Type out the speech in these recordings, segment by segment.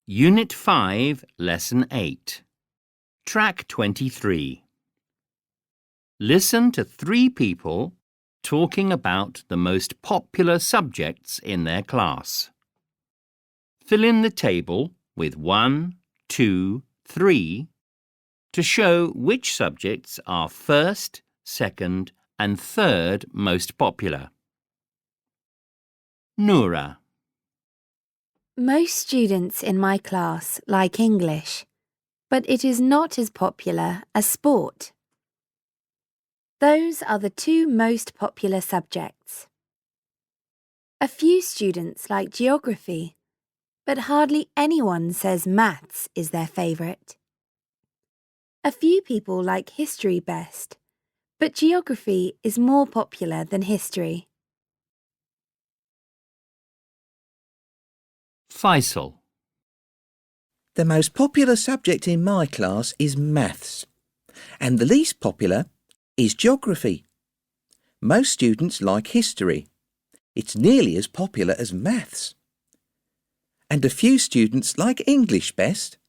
Unit 5, Lesson 8. Track 23. Listen to 3 people talking about the most popular subjects in their class. Fill in the table with 1, 2, 3 to show which subjects are first, second and third most popular. Noura. Most students in my class like English, but it is not as popular as sport. Those are the 2 most popular subjects. A few students like geography, but hardly anyone says maths is their favourite. A few people like history best, but geography is more popular than history. Faisal. The most popular subject in my class is maths, and the least popular is geography. Most students like history. It's nearly as popular as maths. And a few students like English best.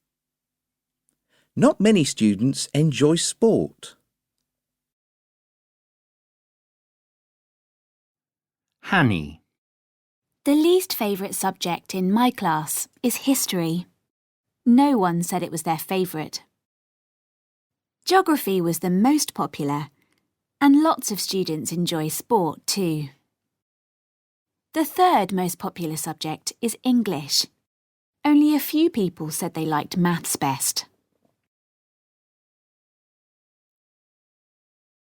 Not many students enjoy sport. Hani. The least favourite subject in my class is history. No one said it was their favourite. Geography was the most popular, and lots of students enjoy sport too. The third most popular subject is English. Only a few people said they liked maths best.